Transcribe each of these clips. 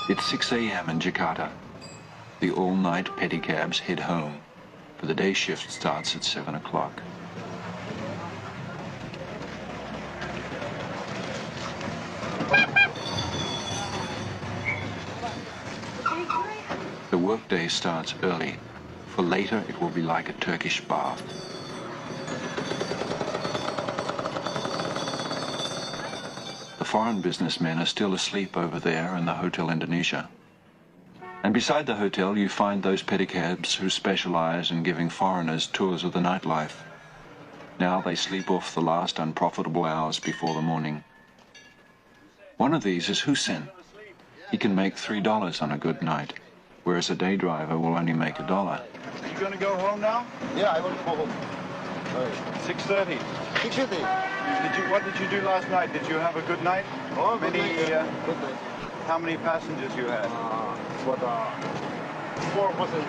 It's 6 a.m. in Jakarta. The all-night pedicabs head home, for the day shift starts at 7 o'clock. The workday starts early, for later it will be like a Turkish bath. The foreign businessmen are still asleep over there in the Hotel Indonesia. And beside the hotel you find those pedicabs who specialize in giving foreigners tours of the nightlife. Now they sleep off the last unprofitable hours before the morning. One of these is Hussein. He can make $3 on a good night, whereas a day driver will only make $1. Are you going to go home now? Yeah, I want to go home. 6:30. 6:30. What did you do last night? Did you have a good night? Oh, good night. Good night. How many passengers you had? 4 passengers.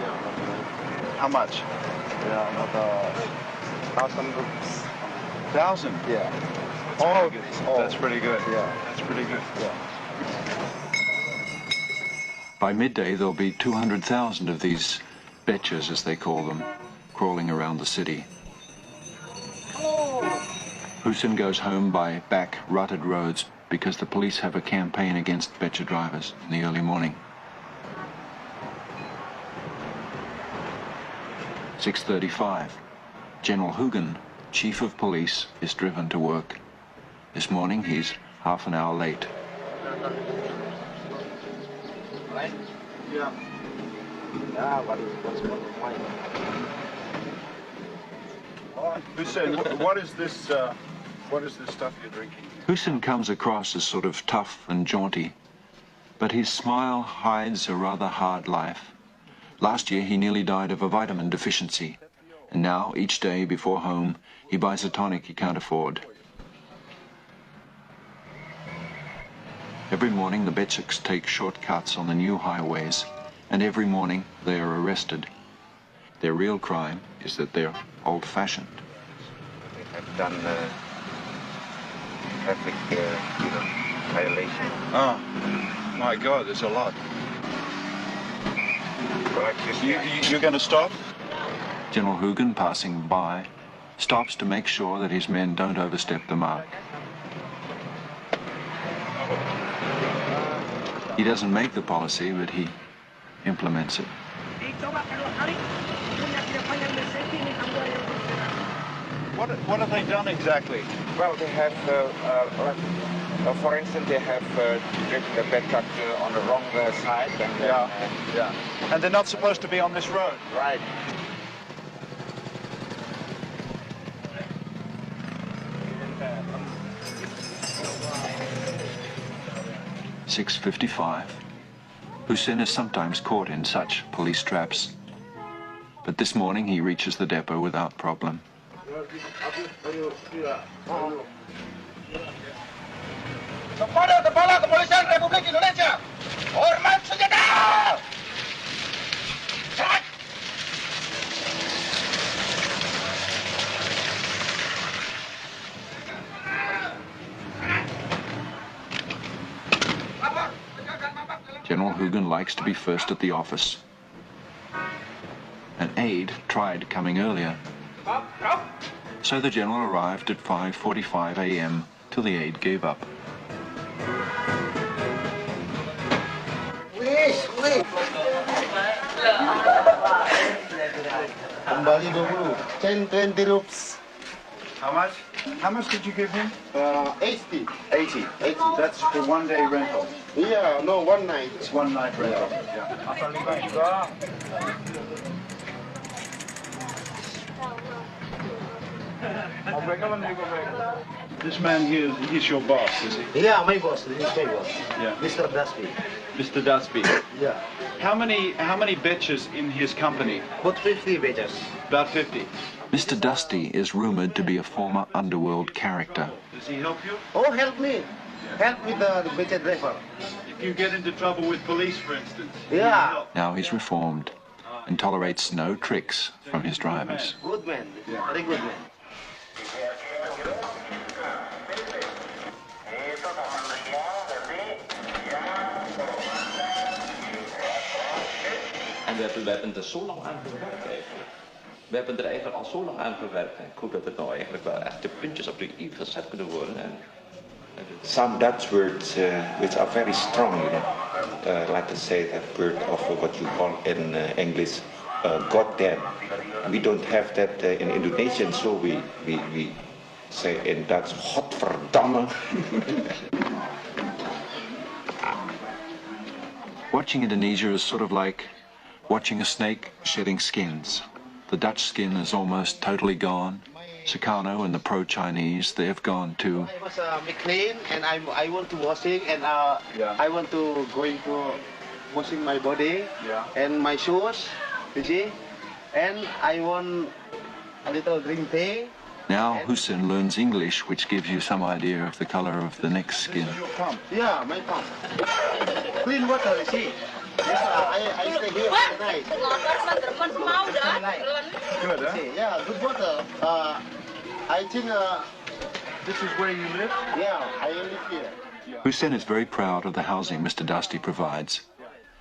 How much? Yeah, about 1,000 rupees. 1,000? Yeah. That's pretty good. Yeah. That's pretty good. Yeah. By midday there'll be 200,000 of these betches, as they call them, crawling around the city. Hussein goes home by back rutted roads because the police have a campaign against betcha drivers in the early morning. 6:35. General Hugen, Chief of Police, is driven to work. This morning he's half an hour late. Yeah. Hussein, what is this stuff you're drinking? Hussein comes across as sort of tough and jaunty, but his smile hides a rather hard life. Last year he nearly died of a vitamin deficiency, and now each day before home he buys a tonic he can't afford. Every morning the Betchiks take shortcuts on the new highways, and every morning they are arrested. Their real crime is that they're old-fashioned. They have done traffic violation. Oh, my God, there's a lot. You're going to stop? General Hugen, passing by, stops to make sure that his men don't overstep the mark. He doesn't make the policy, but he implements it. What have they done exactly? Well, they have, for instance, they have driven the bed truck on the wrong side. And, Yeah. And they're not supposed to be on this road. Right. .55. Hussein is sometimes caught in such police traps, but this morning he reaches the depot without problem. Kepada Kepala Kepolisian Republik Indonesia, hormat senjata! Serang! General Hugen likes to be first at the office. An aide tried coming earlier, so the general arrived at 5:45 a.m. till the aide gave up. Kembali dulu, 10-20 rupees. How much? How much did you give him? 80. 80. That's for 1 day rental. Yeah, no, one night. It's 1 night rental. Yeah. This man here, he's your boss, is he? Yeah, my boss. This is my boss. Yeah. Mr. Dasby. Mr. Datsby. Yeah. How many bitches in his company? About 50 batches. About 50. Mr. Dusty is rumored to be a former underworld character. Does he help you? Oh, help me. Help with the batch driver. If you get into trouble with police, for instance. Yeah. Now he's reformed and tolerates no tricks from his drivers. Good man. Very good man. wij hebben er zo lang aan gewerkt eigenlijk. We hebben er eigenlijk al zo lang aan gewerkt. En ik hoop dat het nou eigenlijk wel echt de puntjes op de i gezet kunnen worden. Some Dutch words which are very strong, you know. Like to say that word of what you call in English, goddamn. We don't have that in Indonesian, so we say in Dutch, godverdamme. Watching Indonesia is sort of like watching a snake shedding skins. The Dutch skin is almost totally gone. Sukarno and the pro-Chinese, they've gone too. I was clean and I want to washing and I want to going to washing my body and my shoes, you see, and I want a little drink tea. Now Hussein learns English, which gives you some idea of the color of the next skin. Yeah, my pump. Clean water, you see. Yes, I stay here at night. Good, huh? See, yeah, good water. I think This is where you live? yeah, I live here. Hussein is very proud of the housing Mr. Dusty provides.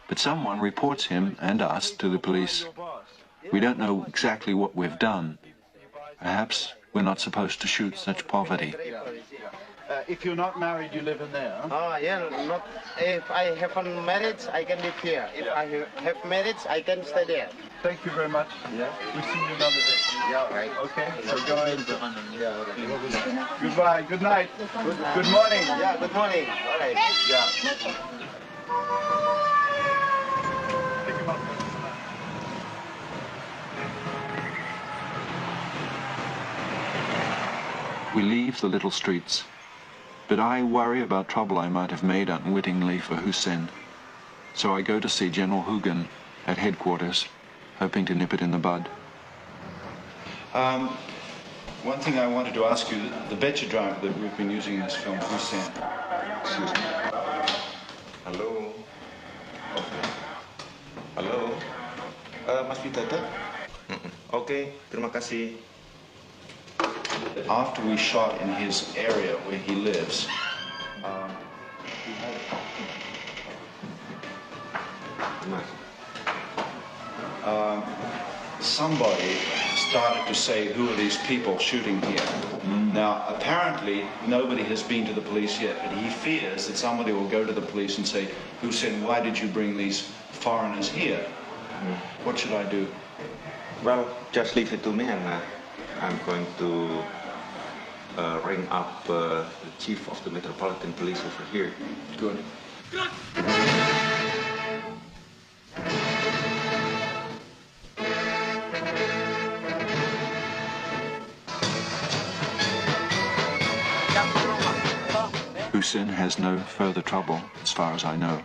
But someone reports him and us to the police. We don't know exactly what we've done. Perhaps we're not supposed to shoot such poverty. If you're not married, you live in there, huh? Oh, yeah, not, if I have a marriage, I can live here. If I have marriage, I can stay there. Thank you very much. Yeah. We'll see you another day. Yeah, right. Okay, so go ahead. Yeah, okay. Goodbye, good night. Good morning. Yeah, good morning. All right. Yeah. We leave the little streets, but I worry about trouble I might have made unwittingly for Hussein. So I go to see General Hugen at headquarters, hoping to nip it in the bud. One thing I wanted to ask you, the Becher driver that we've been using in this film, Hussein. Excuse me. Halo. Halo. Mas Vidata? Oke, terima kasih. After we shot in his area where he lives, somebody started to say, who are these people shooting here? Now, apparently, nobody has been to the police yet, but he fears that somebody will go to the police and say, Hussein, why did you bring these foreigners here? What should I do? Well, just leave it to me and I'm going to ring up the chief of the Metropolitan Police over here. Good. Hussein has no further trouble, as far as I know.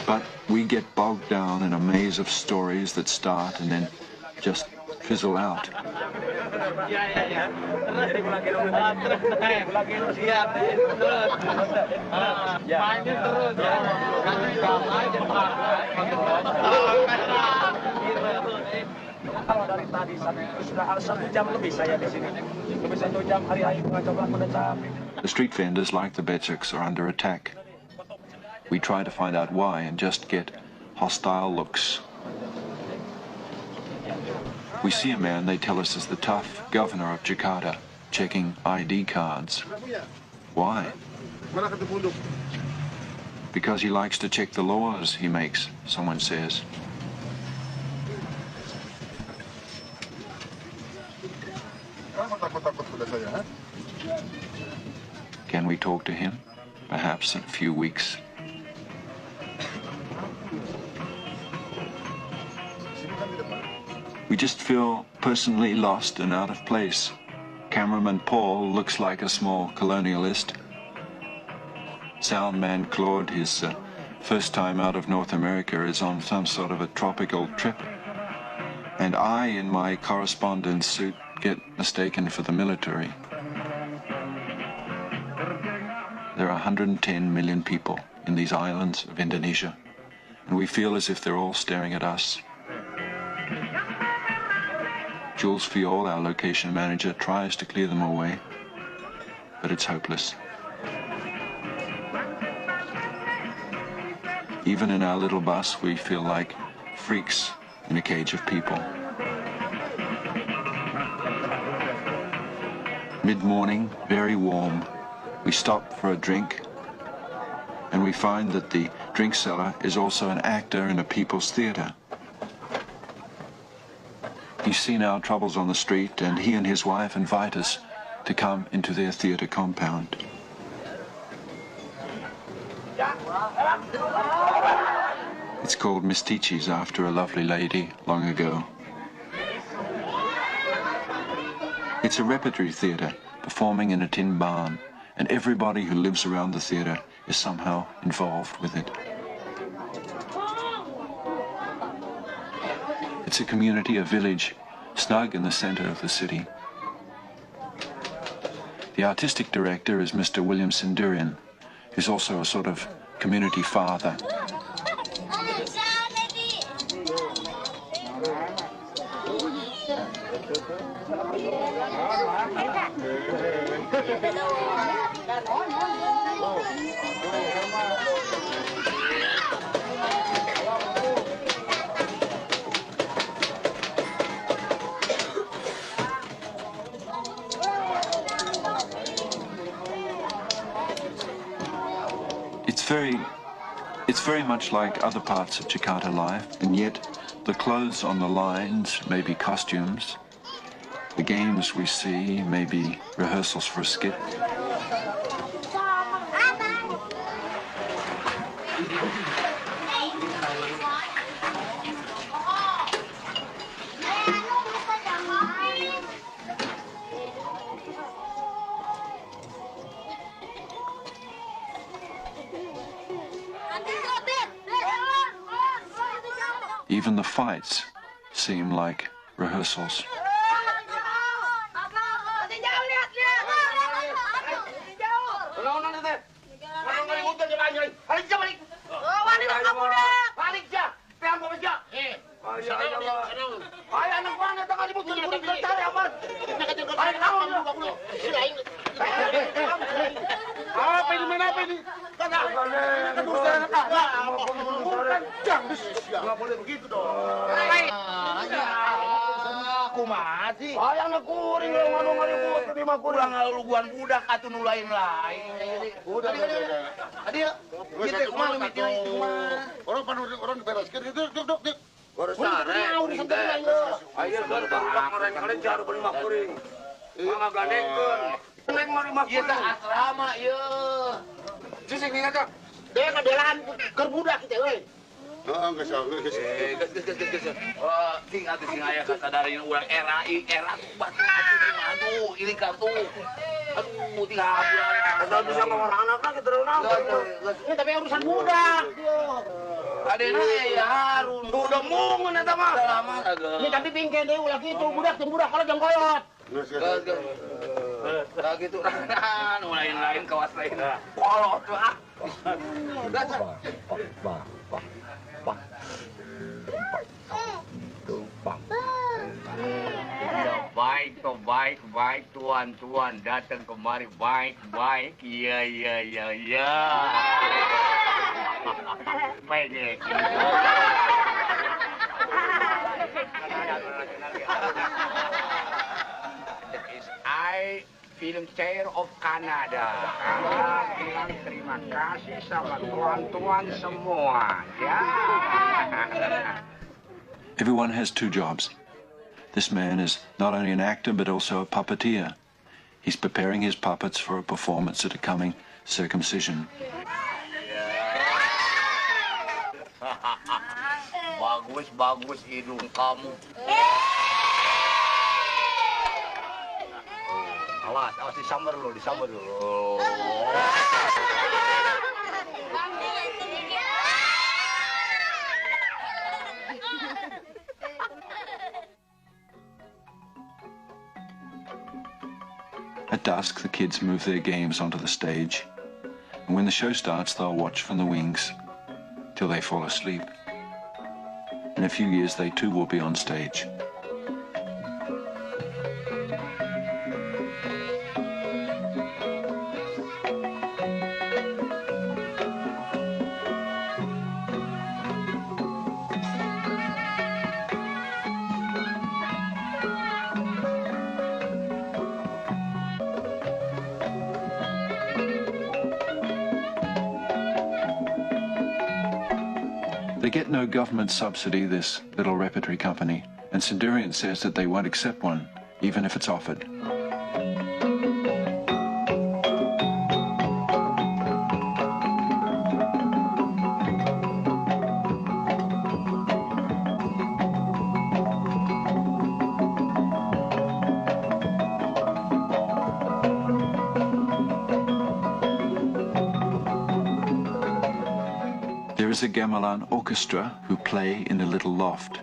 But we get bogged down in a maze of stories that start and then just fizzle out. The street vendors, like the Betsuks, are under attack. We try to find out why and just get hostile looks. We see a man they tell us is the tough governor of Jakarta, checking ID cards. Why? Because he likes to check the laws he makes, someone says. Can we talk to him? Perhaps in a few weeks. We just feel personally lost and out of place. Cameraman Paul looks like a small colonialist. Soundman Claude, his first time out of North America, is on some sort of a tropical trip. And I, in my correspondence suit, get mistaken for the military. There are 110 million people in these islands of Indonesia, and we feel as if they're all staring at us. Jules Fiol, our location manager, tries to clear them away, but it's hopeless. Even in our little bus, we feel like freaks in a cage of people. Mid-morning, very warm, we stop for a drink, and we find that the drink seller is also an actor in a people's theatre. He's seen our troubles on the street, and he and his wife invite us to come into their theatre compound. It's called Mistichi's after a lovely lady long ago. It's a repertory theatre performing in a tin barn, and everybody who lives around the theatre is somehow involved with it. It's a community, a village, snug in the center of the city. The artistic director is Mr. William Sindurian, who's also a sort of community father. It's very much like other parts of Jakarta life, and yet the clothes on the lines may be costumes, the games we see may be rehearsals for a skit. Even the fights seem like rehearsals. Ayang nakuring lo nganu-nganu di mah kurang luguan budak atuh nu lain-lain. Udah. Adi kita kemana mikirin cuma Orang bereskan itu duduk. baru sare. Ayo gampang orang jaru beli makuring. Mangga gandengkeun. Neng mari makuring. Ieu asrama ieu. Cicing ningat ka. Dea kadelan keur budak kitu euy. Heeh, geus Ges. Oh, ting aya kasadarin urang era batu aduh, ini kartu. Aduh, ting habulan. Asal bisa ngomong anak-anak kita renang. Ini tapi urusan budak. Adena ya harun. Udah mungun eta mah. Lama agak. Ini tapi pingke deui ulah kitu budak kalau jang koyot. Nah gitu. Nu lain-lain kawas lain. Kolot ah. Baik tuan datang kemari baik iya baik deh. That is I film chair of Canada. Bilang terima kasih sama tuan-tuan semua ya. Everyone has two jobs. This man is not only an actor but also a puppeteer. He's preparing his puppets for a performance at a coming circumcision. Bagus hidung kamu. Awas disambar dulu. At dusk, the kids move their games onto the stage, and when the show starts, they'll watch from the wings till they fall asleep. In a few years, they too will be on stage. They get no government subsidy, this little repertory company, and Centurion says that they won't accept one, even if it's offered. There is a gamelan orchestra who play in a little loft.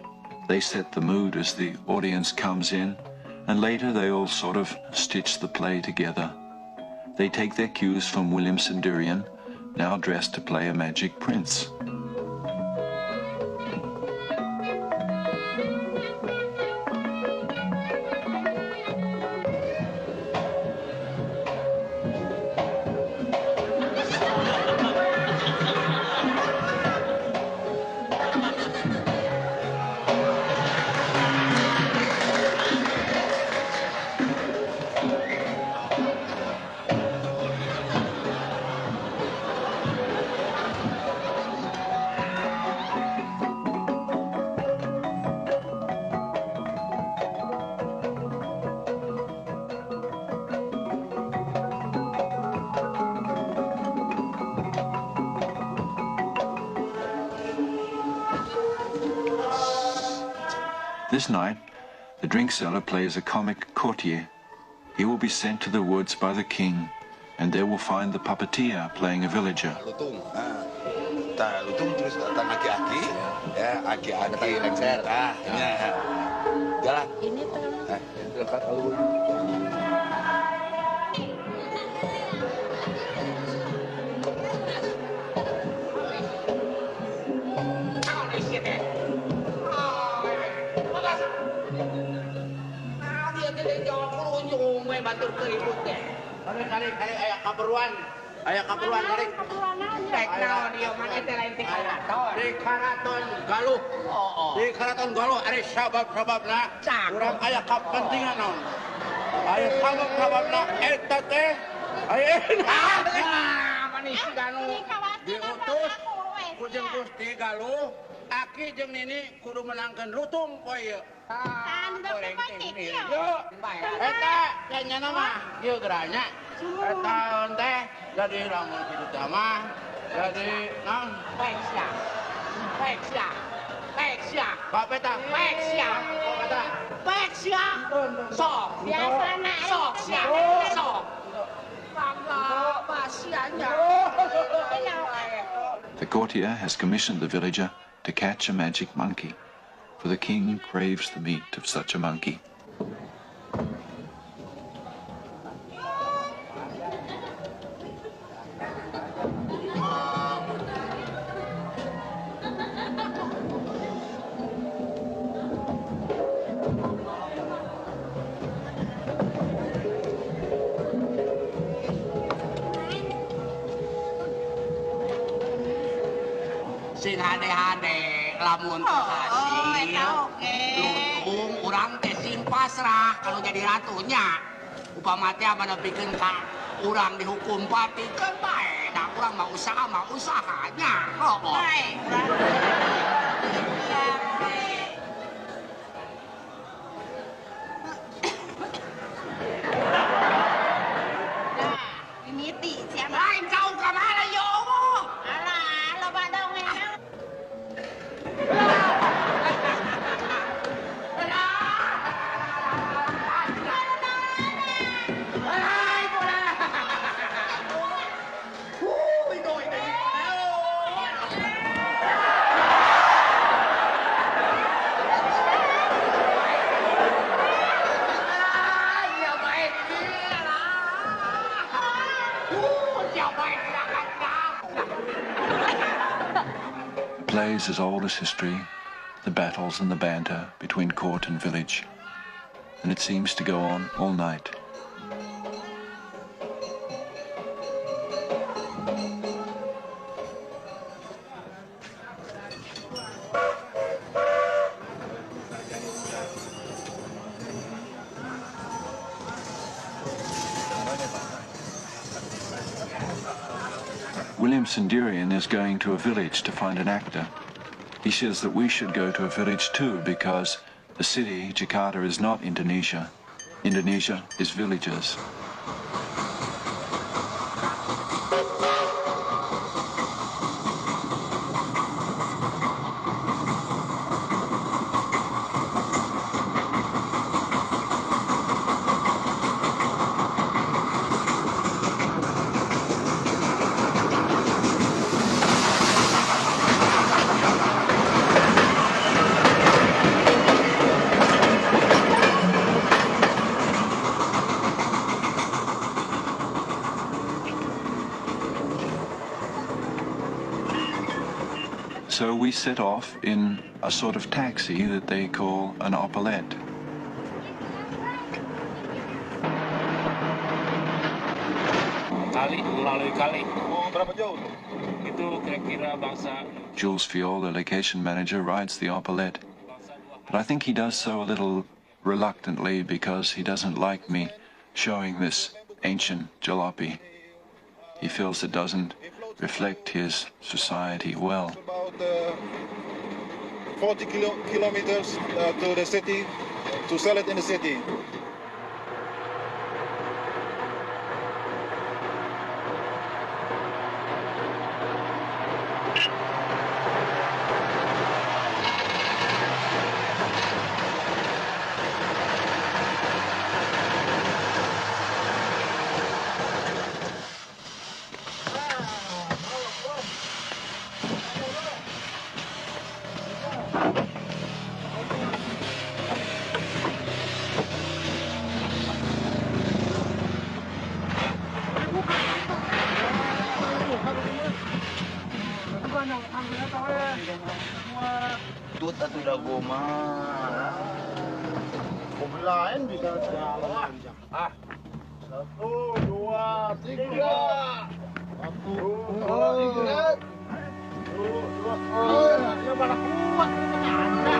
They set the mood as the audience comes in, and later they all sort of stitch the play together. They take their cues from William Centurion, now dressed to play a magic prince. This night, the drink seller plays a comic courtier. He will be sent to the woods by the king, and there will find the puppeteer playing a villager. Lutung, lutung terus datang aki-aki, ya aki-aki lengser, jalan. Ini dekat alun. Batur keribut deh. Kali ayah kaperuan kali. Tek naon ieu mah eta lain ti karaton. Di karaton galuh. Di karaton galuh ari sabab-sababna urang aya kapentingan naon. Aya sabab-sababna eta teh aya manis ganu diutus ku jeung Gusti Galuh. Aki jeung Nini kudu menangkeun lutung poe ieu. Goreng teh. Yo, eta kayaknya mah ieu geranya. Eta teh jadi lamun kitu teh mah jadi naon? Peksia. Apa eta? Peksia. Sok. Biasana sok. Bangga pasiannya. The courtier has commissioned the villager to catch a magic monkey, for the king craves the meat of such a monkey. Sing hade-hade lamun hasil lutung urang teh sing pasrah kalau jadi ratunya upama teh manepikeun ka urang dihukum pati keun bae da urang mah usahanya bae ini ti siapa lain kau ka mana yo alah lo badong The play is as old as history, the battles and the banter between court and village, and it seems to go on all night. William Centurion is going to a village to find an actor. He says that we should go to a village too because the city, Jakarta, is not Indonesia. Indonesia is villages. So we set off in a sort of taxi that they call an opalette. Melalui kali. Berapa jauh tuh? Itu kira-kira bangsa. Jules Fiol, the location manager, rides the opalette. But I think he does so a little reluctantly because he doesn't like me showing this ancient jalopy. He feels it doesn't reflect his society well. About 40 kilometers to the city, to sell it in the city. Tut atau dago mah. Lain bisa jalan. Ah. 1, 2, 3. 1, 2, 3. Dia pada kuat Anda.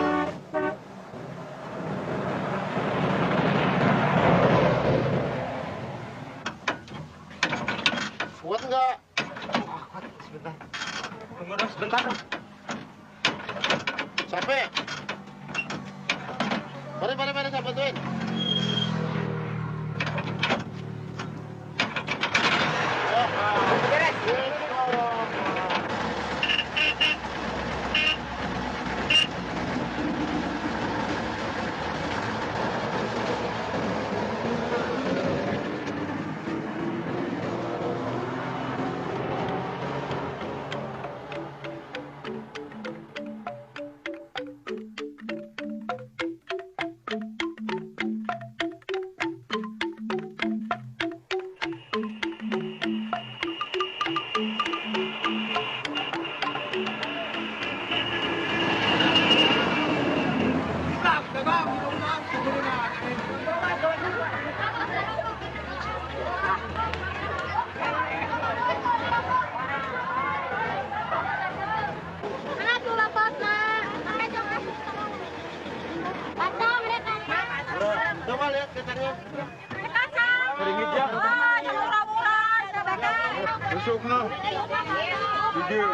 Kuat enggak? Kuat, sebentar. Tunggu dong, sebentar dong. Capek. Mari, saya bantuin. Coba lihat ketannya. Ringgit ya. Besok no. Video.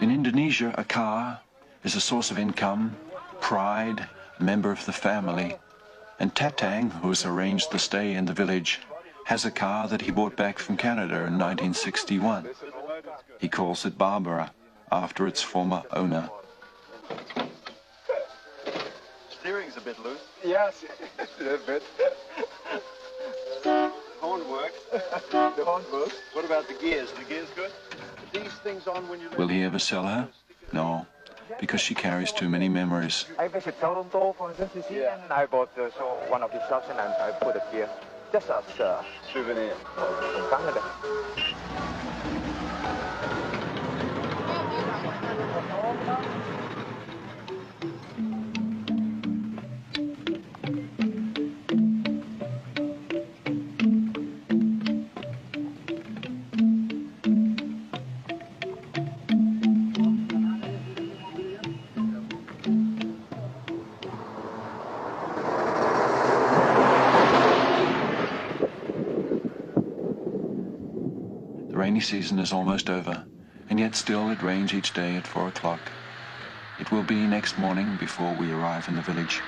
In Indonesia, a car is a source of income, pride, a member of the family. And Tatang, who has arranged the stay in the village, has a car that he bought back from Canada in 1961. He calls it Barbara, after its former owner. Steering's a bit loose. Yes, a bit. Horn works. The horn works. What about the gears? The gears good? These things on when you... Will he ever sell her? No, because she carries too many memories. I visit Toronto for instance, and I bought one of his shops and I put it here just as a souvenir from Canada. rainy season is almost over, and yet still it rains each day at 4 o'clock. It will be next morning before we arrive in the village.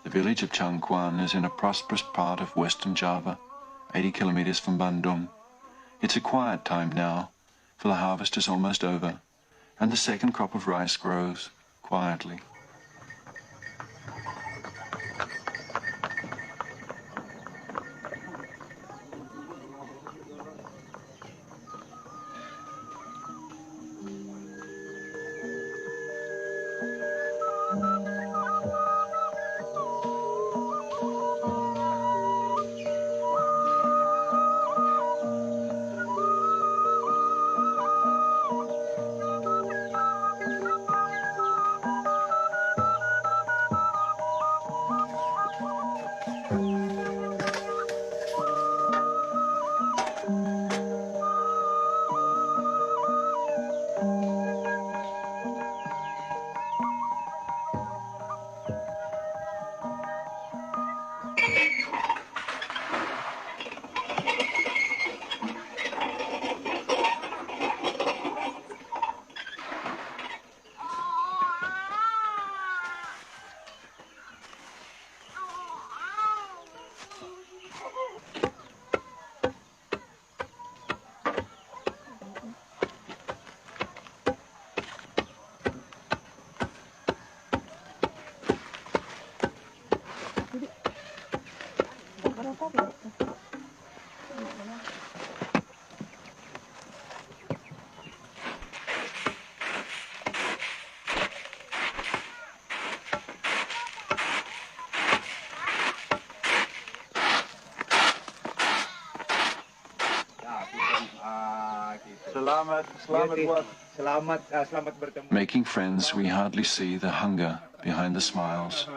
The village of Changkuan is in a prosperous part of western Java, 80 kilometers from Bandung. It's a quiet time now, for the harvest is almost over, and the second crop of rice grows quietly. Making friends, we hardly see the hunger behind the smiles.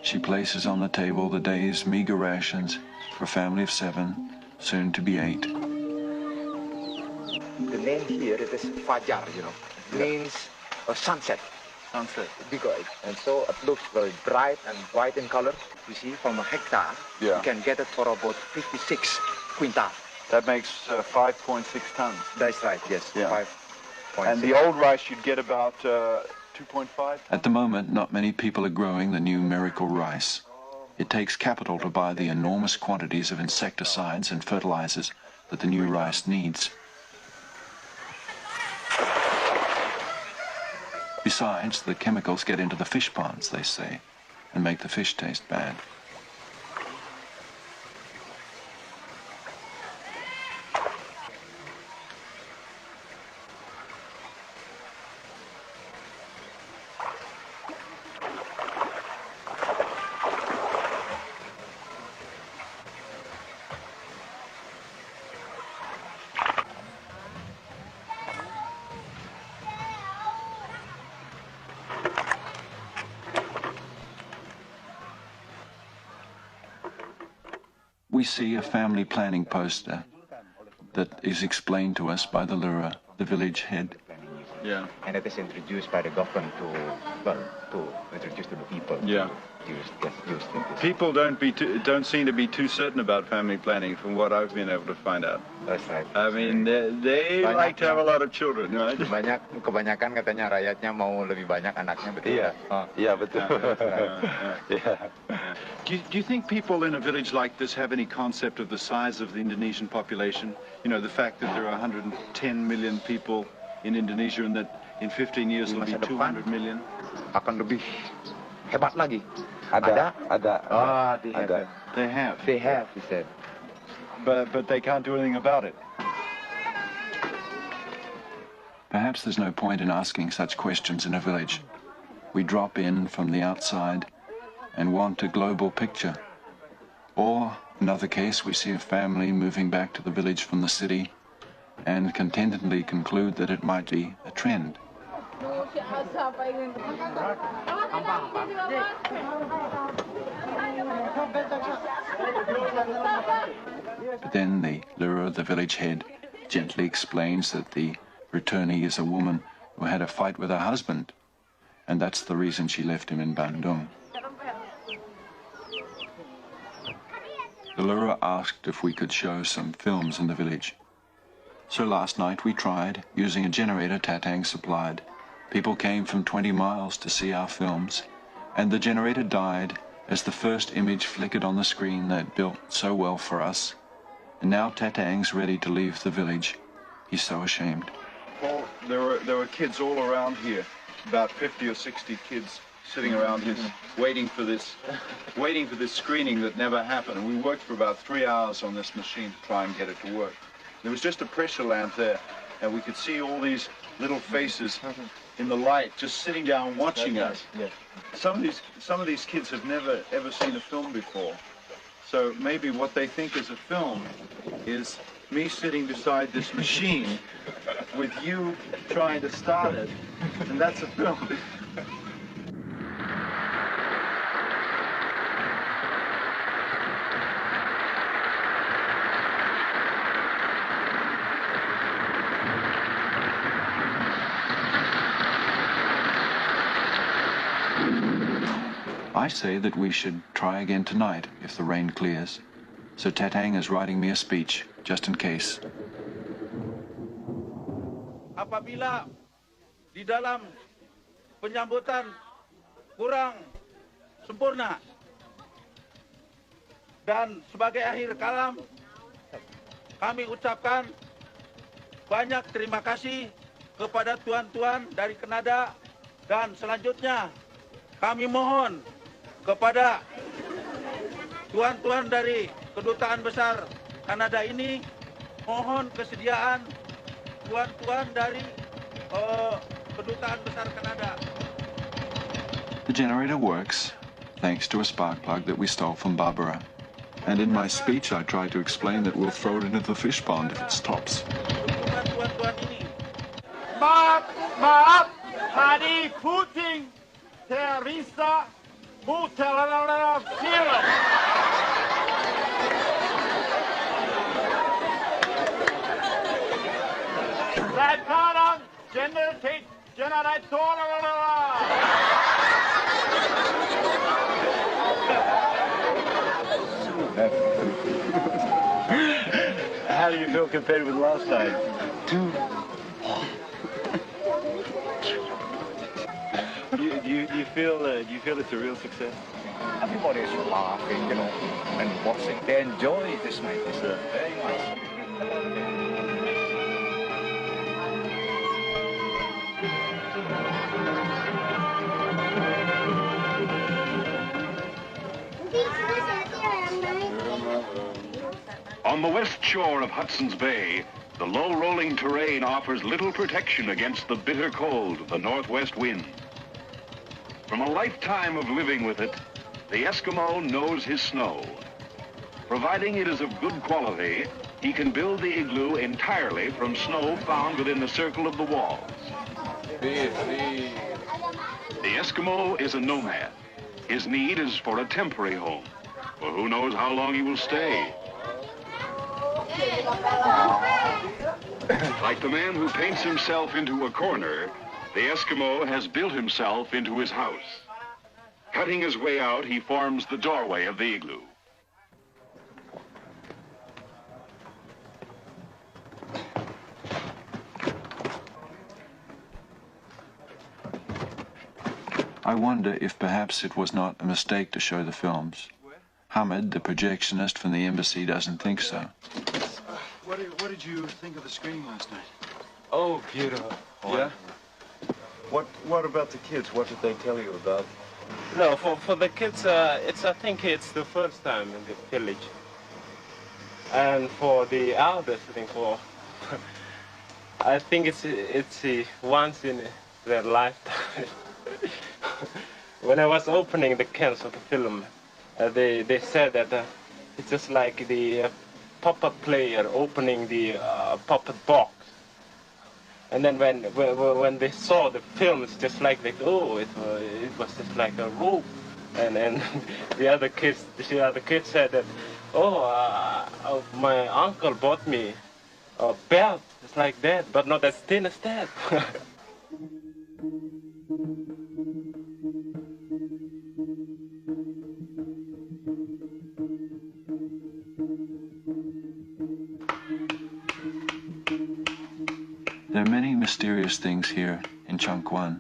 She places on the table the day's meager rations for a family of 7, soon to be 8. The name here, it is Fajar, means a sunset. Sunset. And so it looks very bright and white in color. You see, from a hectare, you can get it for about 56 quintal. That makes 5.6 tons. That's right, yes. Yeah. 5.6. And the old rice you'd get about 2.5? At the moment, not many people are growing the new miracle rice. It takes capital to buy the enormous quantities of insecticides and fertilizers that the new rice needs. Besides, the chemicals get into the fish ponds, they say, and make the fish taste bad. we see a family planning poster that is explained to us by the Lura, the village head. Yeah. And it is introduced by the government to introduce to the people. Yeah. People don't seem to be too certain about family planning, from what I've been able to find out. That's right. I mean, they like to have a lot of children, right? Kebanyakan katanya rakyatnya mau lebih banyak anaknya, betul? Iya, iya betul. Do you think people in a village like this have any concept of the size of the Indonesian population? You know, the fact that there are 110 million people in Indonesia and that in 15 years there'll be 200 million? Akan lebih hebat lagi. Ada. They have, he said. But they can't do anything about it. Perhaps there's no point in asking such questions in a village. We drop in from the outside and want a global picture. Or, another case, we see a family moving back to the village from the city and contentedly conclude that it might be a trend. But then the Lura, the village head, gently explains that the returnee is a woman who had a fight with her husband, and that's the reason she left him in Bandung. The Lura asked if we could show some films in the village. So last night we tried, using a generator Tatang supplied. People came from 20 miles to see our films, and the generator died as the first image flickered on the screen they'd built so well for us. And now Tatang's ready to leave the village. He's so ashamed. Well, there were kids all around here, about 50 or 60 kids sitting around here waiting for this screening that never happened. And we worked for about 3 hours on this machine to try and get it to work. There was just a pressure lamp there, and we could see all these little faces in the light, just sitting down watching us. Yeah. Some of these kids have never ever seen a film before, so maybe what they think is a film is me sitting beside this machine with you trying to start it, and that's a film. I say that we should try again tonight if the rain clears. So Tatang is writing me a speech, just in case. Apabila di dalam penyambutan kurang sempurna, dan sebagai akhir kalam, kami ucapkan banyak terima kasih kepada tuan-tuan dari Kanada, dan selanjutnya kami mohon kepada tuan-tuan dari Kedutaan Besar Kanada ini, mohon kesediaan tuan-tuan dari Kedutaan Besar Kanada. The generator works, thanks to a spark plug that we stole from Barbara. And in my speech I tried to explain that we'll throw it into the fish pond if it stops. Tuan-tuan ini. Maaf, hari puting Teresa Mutelala film. Sekarang generator. How do you feel compared with last time? Do you feel it's a real success? Everybody is laughing, you know, and watching. They enjoy this night. It's very nice. On the west shore of Hudson's Bay, the low rolling terrain offers little protection against the bitter cold of the northwest wind. From a lifetime of living with it, the Eskimo knows his snow. Providing it is of good quality, he can build the igloo entirely from snow found within the circle of the walls. The Eskimo is a nomad. His need is for a temporary home, for who knows how long he will stay. Like the man who paints himself into a corner, the Eskimo has built himself into his house. Cutting his way out, he forms the doorway of the igloo. I wonder if perhaps it was not a mistake to show the films. Hamid, the projectionist from the embassy, doesn't think so. What did you think of the screening last night? Oh, beautiful. Yeah? What about the kids? What did they tell you about? No, for the kids, I think it's the first time in the village. And for the elders, I think it's once in their lifetime. When I was opening the cans of the film, they said that it's just like the puppet player opening the puppet box. And then when they saw the film, it's just like oh, it was just like a rope. And the other kids said that, oh, my uncle bought me a belt, it's like that, but not as thin as that. There are many mysterious things here in Changguan.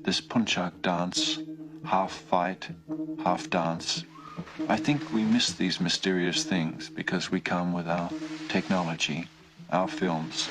This Punchak dance, half fight, half dance. I think we miss these mysterious things because we come with our technology, our films.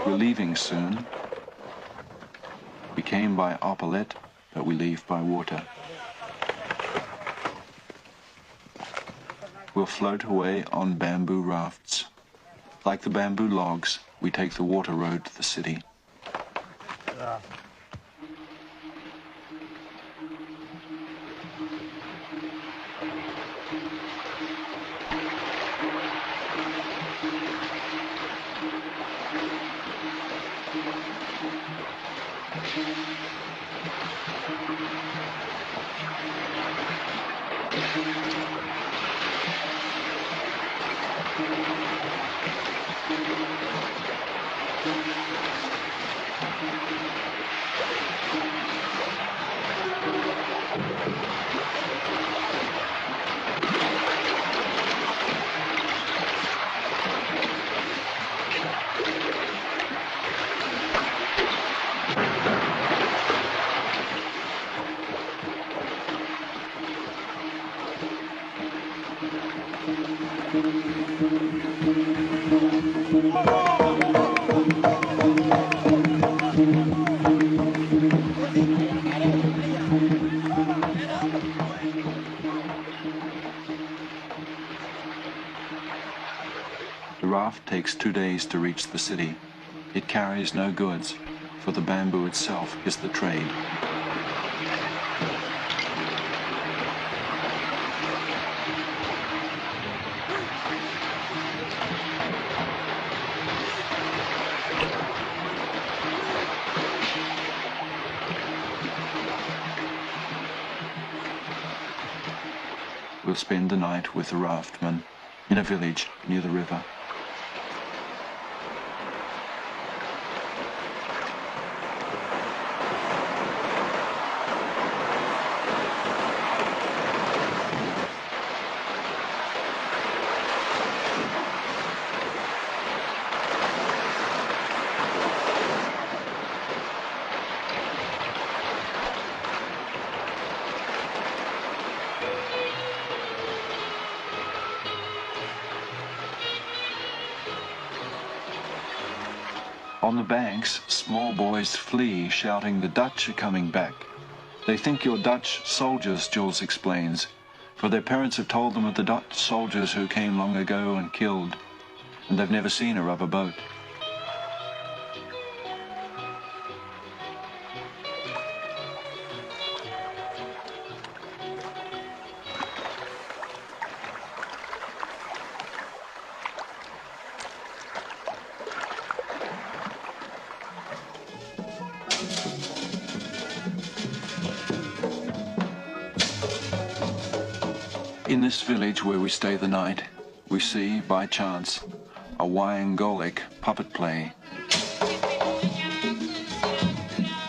We're leaving soon. We came by Opalet, but we leave by water. We'll float away on bamboo rafts. Like the bamboo logs, we take the water road to the city. raft takes 2 days to reach the city. It carries no goods, for the bamboo itself is the trade. We'll spend the night with the raftmen in a village near the river. On the banks, small boys flee, shouting, "The Dutch are coming back." They think you're Dutch soldiers, Jules explains, for their parents have told them of the Dutch soldiers who came long ago and killed, and they've never seen a rubber boat. In this village where we stay the night, we see, by chance, a Wayangolic puppet play.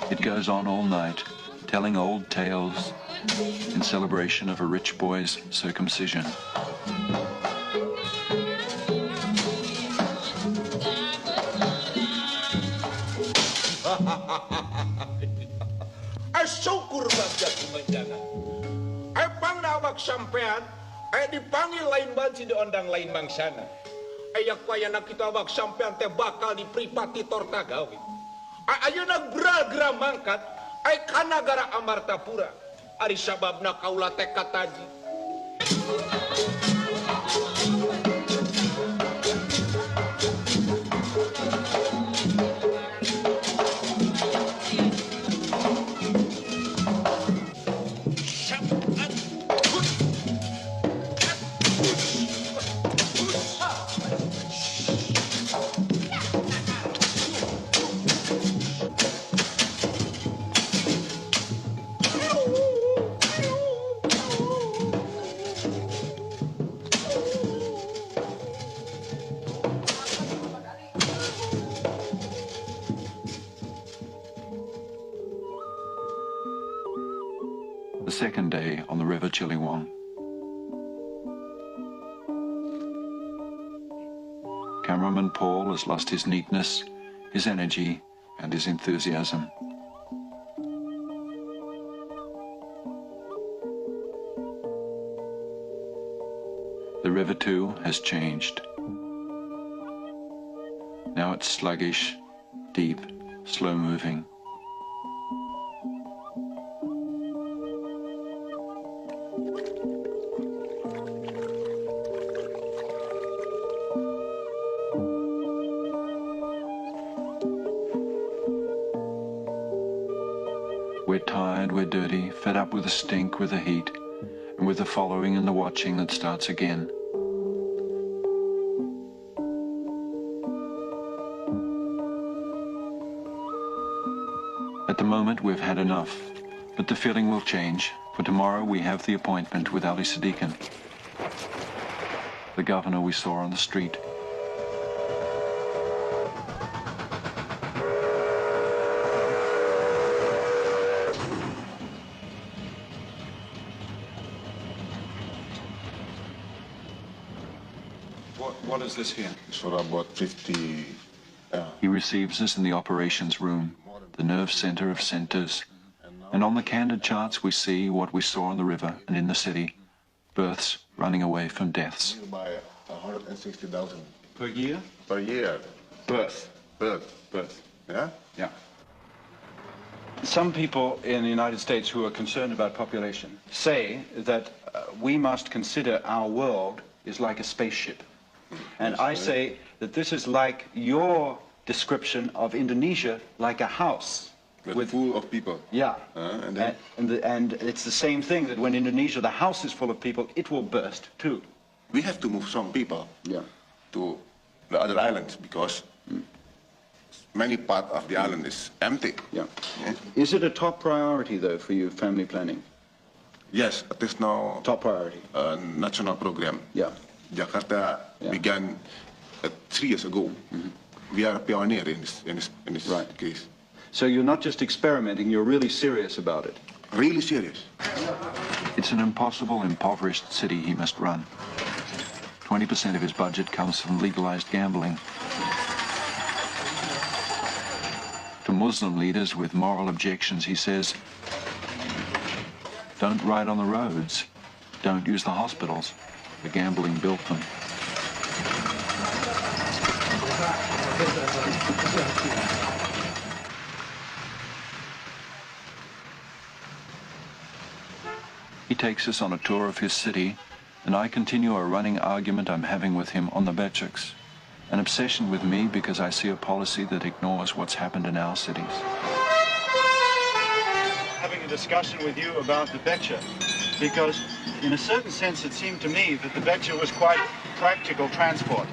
It goes on all night, telling old tales in celebration of a rich boy's circumcision. Syukur bagja kumanjangan. Pang nawag sampean, dipanggil lain banci diondang lain bangsana. Ayak paya nak kita wag sampean teh bakal dipripati tortagawi. Ayo nak beral-geram mangkat, kanagara Amartapura. Ari sababna kaula teh kataji. The second day on the river Chiliwang. Cameraman Paul has lost his neatness, his energy, and his enthusiasm. The river too has changed. Now it's sluggish, deep, slow-moving. We're tired, we're dirty, fed up with the stink, with the heat, and with the following and the watching that starts again. At the moment, we've had enough, but the feeling will change, for tomorrow we have the appointment with Ali Sadiqan, the governor we saw on the street. What is this here? It's for about 50. He receives us in the operations room, the nerve center of centers, and on the candid charts we see what we saw on the river and in the city, births running away from deaths. By 160,000. Per year? Per year. Birth. Birth. Yeah? Yeah. Some people in the United States who are concerned about population say that we must consider our world is like a spaceship. And I say that this is like your description of Indonesia, like a house. With full of people. Yeah. And it's the same thing, that when Indonesia, the house is full of people, it will burst too. We have to move some people to the other islands because many part of the island is empty. Is it a top priority, though, for you, family planning? Yes, it is now top priority. National program. Yeah. Jakarta began 3 years ago. We are a pioneer in this case. So you're not just experimenting, you're really serious about it? Really serious. It's an impossible, impoverished city he must run. 20% of his budget comes from legalized gambling. To Muslim leaders with moral objections, he says, don't ride on the roads, don't use the hospitals. The gambling built them. He takes us on a tour of his city, and I continue a running argument I'm having with him on the Beceks, an obsession with me because I see a policy that ignores what's happened in our cities. Having a discussion with you about the Becek, because in a certain sense it seemed to me that the Becek was quite practical transport.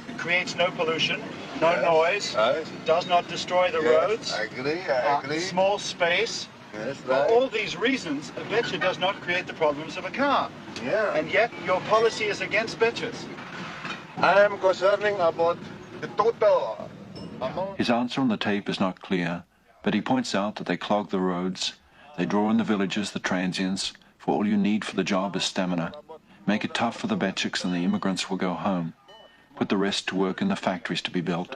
It creates no pollution, no noise, does not destroy the roads. I agree. Small space. For all these reasons, a Becek does not create the problems of a car. And yet, your policy is against Beceks. I am concerning about the total amount. His answer on the tape is not clear, but he points out that they clog the roads, they draw in the villages, the transients, for all you need for the job is stamina. Make it tough for the Beceks and the immigrants will go home. Put the rest to work in the factories to be built.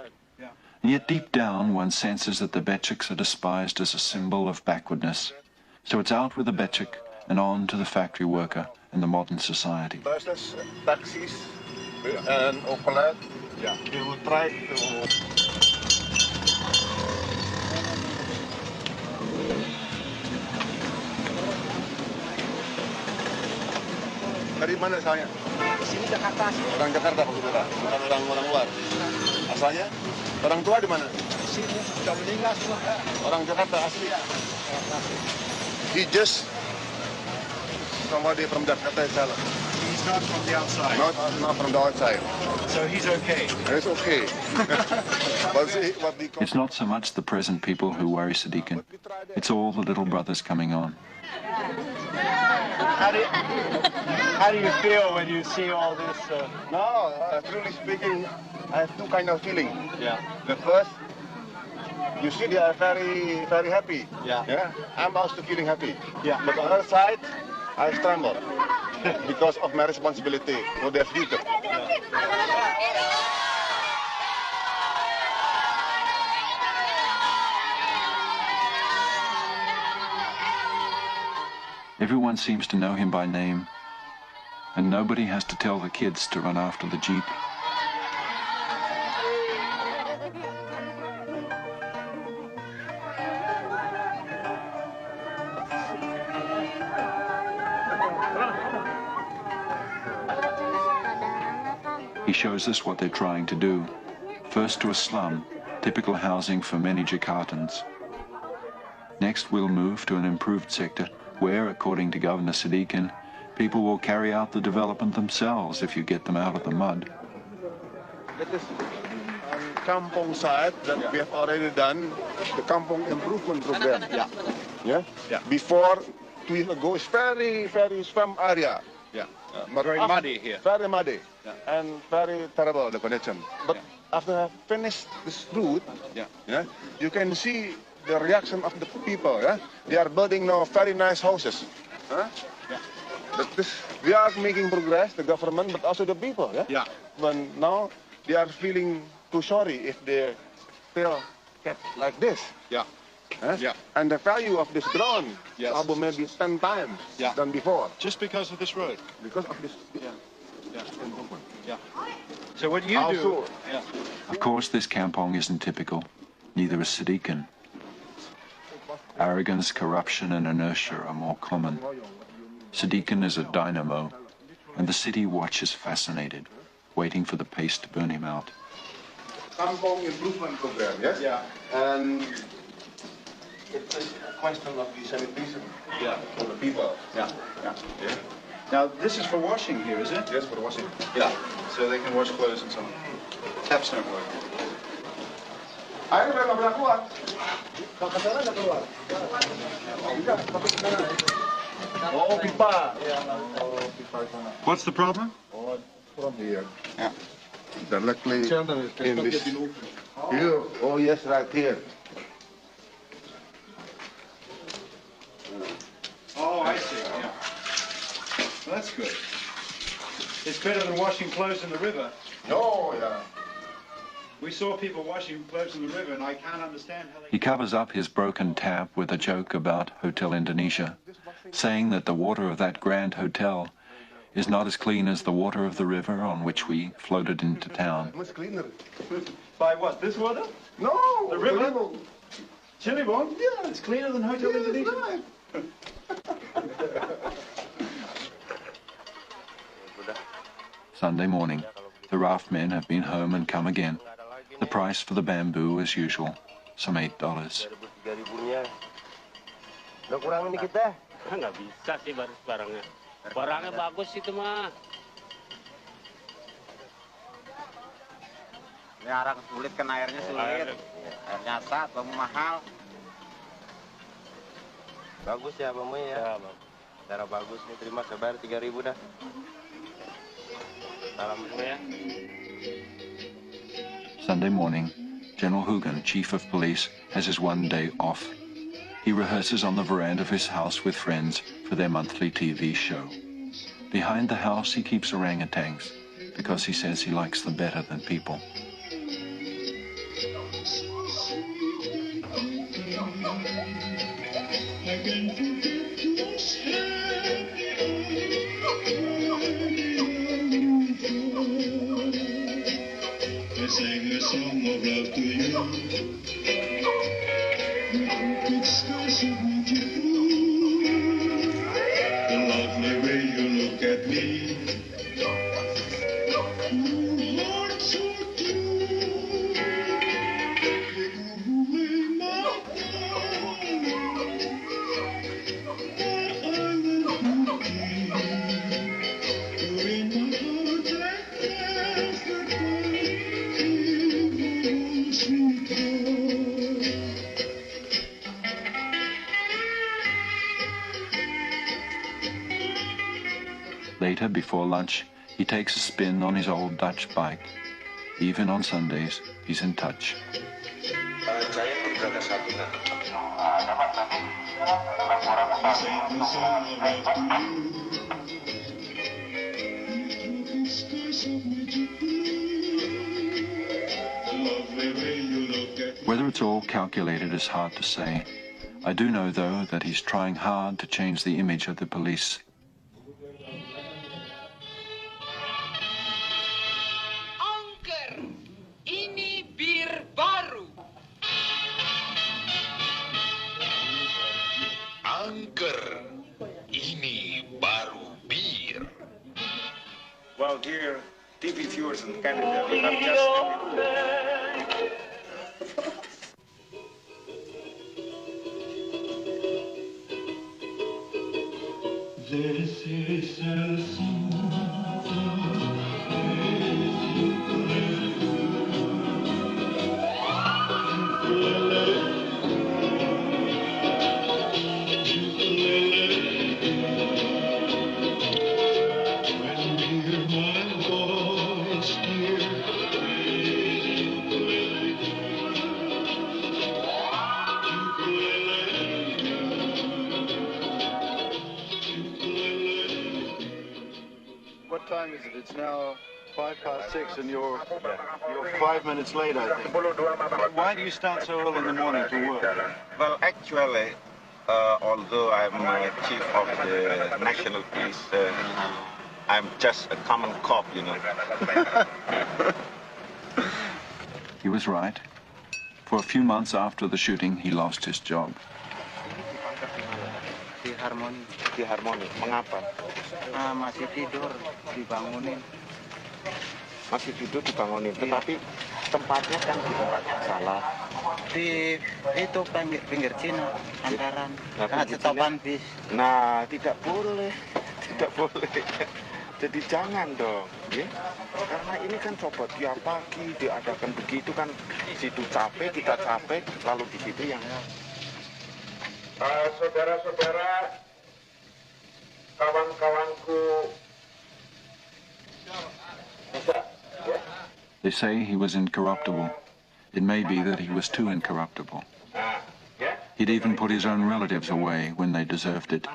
And yet deep down one senses that the Beceks are despised as a symbol of backwardness. So it's out with the Becek and on to the factory worker in the modern society. Buses, taxis, and Opel, they will try to... Dari mana asalnya? Di sini Jakarta. Orang Jakarta, Pak Saudara, bukan orang luar. Asalnya? Orang tua di mana? Di sini, sudah meninggal semua. Orang Jakarta asli. He just somebody from Jakarta himself. He's not from the outside. Not from the outside. So he's okay. It's okay. It's not so much the present people who worry Sadikin. It's all the little brothers coming on. How do you feel when you see all this? No, truly speaking, I have two kind of feeling. Yeah. The first, you see they are very, very happy. Yeah. I'm also feeling happy. Yeah. But on the other side, I tremble because of my responsibility for their future. Everyone seems to know him by name, and nobody has to tell the kids to run after the Jeep. He shows us what they're trying to do. First to a slum, typical housing for many Jakartans. Next we'll move to an improved sector where, according to Governor Sadikin, people will carry out the development themselves if you get them out of the mud. That is Kampong side that we have already done, the Kampong improvement program. Before, 2 years ago, it's very, very swamp area. Very muddy here. Very muddy. And very terrible, the connection. But after I finished this route, you can see the reaction of the people. They are building now very nice houses. We are making progress, the government, but also the people. But now they are feeling too sorry if they still get like this. And the value of this ground is maybe 10 times than before. Just because of this road? Because of this. So what you do... Of course, this kampong isn't typical. Neither is Sadikin. Arrogance, corruption, and inertia are more common. Sadikin is a dynamo, and the city watches fascinated. waiting for the pace to burn him out. Kampong improvement program, yes? Yeah. And it's a question of the sanitation for the people. Yeah. Now, this is for washing here, is it? Yes, for washing. Yeah. So they can wash clothes and so on. Taps don't work. Air udah nggak pernah keluar. Oh, pipa. What's the problem? Oh, from here. Yeah. Directly in this. Here. Oh yes, right here. Oh, I see. Yeah. Well, that's good. It's better than washing clothes in the river. No, yeah. We saw people washing clothes in the river, and I can't understand how they... He covers up his broken tap with a joke about Hotel Indonesia, saying that the water of that grand hotel is not as clean as the water of the river on which we floated into town. Much cleaner. By what, this water? No, the river? Chile one? Yeah, it's cleaner than Hotel Indonesia. Right. Sunday morning, the raft men have been home and come again. The price for the bamboo, as usual, some $8. Udah kurangin dikit deh. Nggak bisa sih barangnya. Barangnya bagus itu mah. Ini arang sulit kan airnya sulit. Airnya asat, bambu mahal. Bagus ya bambu ya. Cara bagus nih, terima saya bayar 3.000 dah. Salam dulu ya. Sunday morning, General Hugan, Chief of Police, has his one day off. He rehearses on the veranda of his house with friends for their monthly TV show. Behind the house, he keeps orangutans because he says he likes them better than people. I sang a song of love to you. It's so beautiful. The lovely way you look at me. Your heart so true. You made my heart. I will put you. You're in my heart like Later, before lunch, he takes a spin on his old Dutch bike. Even on Sundays, he's in touch. Whether it's all calculated is hard to say. I do know, though, that he's trying hard to change the image of the police. Ini bir baru. Angker, ini baru bir. Well, dear TV viewers in Canada, we have just... This is a song. What time is it? It's now 6:05, and you're 5 minutes late, I think. Why do you start so early in the morning to work? Well, actually, although I'm chief of the national police, I'm just a common cop, you know. He was right. For a few months after the shooting, he lost his job. Di harmoni. Mengapa? Masih tidur, dibangunin. masih duduk dibangunin, tetapi tempatnya kan di tempat yang salah. Di itu pinggir Cina, angkaran, topan bis. Nah, tidak boleh, tidak boleh. Jadi jangan dong, ya. Karena ini kan coba tiap pagi diadakan begitu kan, di situ capek, kita capek, lalu di situ yang. Saudara-saudara, kawan-kawanku. They say he was incorruptible. It may be that he was too incorruptible. He'd even put his own relatives away when they deserved it,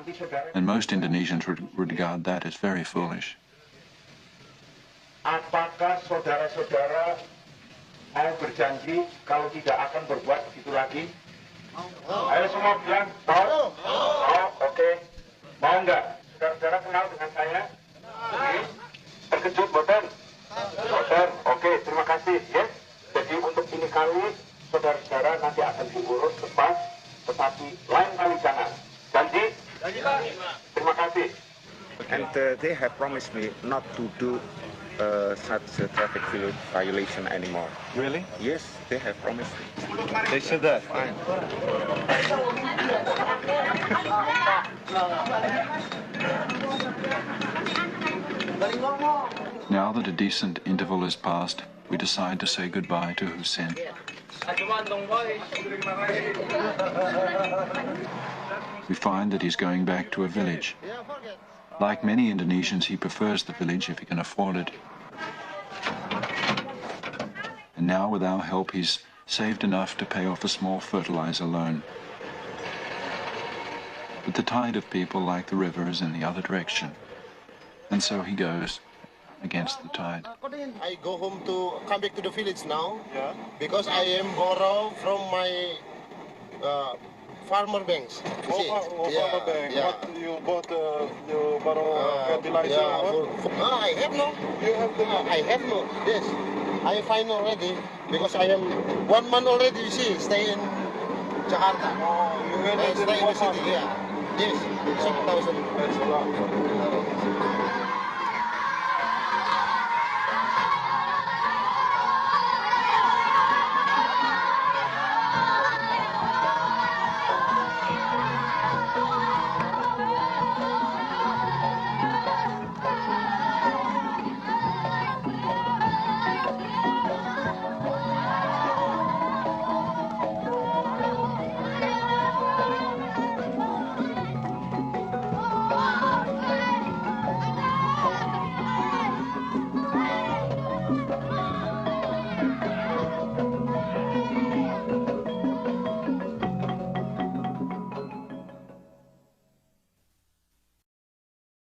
and most Indonesians regard that as very foolish. Apakah saudara-saudara mau berjanji kalau tidak akan berbuat begitu lagi? Ayo semua bilang, mau? Mau, oke. Mau nggak? Saudara-saudara kenal dengan saya? Terkejut, Boten? Boten, oke, terima kasih, ya. Jadi untuk ini kali, saudara-saudara nanti akan diurus tepat, tetapi lain kali jangan. Janji? Janji, Pak. Terima kasih. And they have promised me not to do such a traffic violation anymore. Really? Yes, they have promised me. They said that? Fine. Now that a decent interval has passed, we decide to say goodbye to Hussein. We find that he's going back to a village. Like many Indonesians, he prefers the village if he can afford it. And now, with our help, he's saved enough to pay off a small fertilizer loan. But the tide of people like the river is in the other direction. And so he goes against the tide. I go home to come back to the village now, because I am borrow from my farmer banks. Farmer bank. What you bought? You borrow fertilizer? I have no. You have the money? I have no. Yes, I find already because I am 1 month already. You see, stay in Jakarta. Oh, you had stay in the city. Yeah. Yes, 6,000. That's a lot.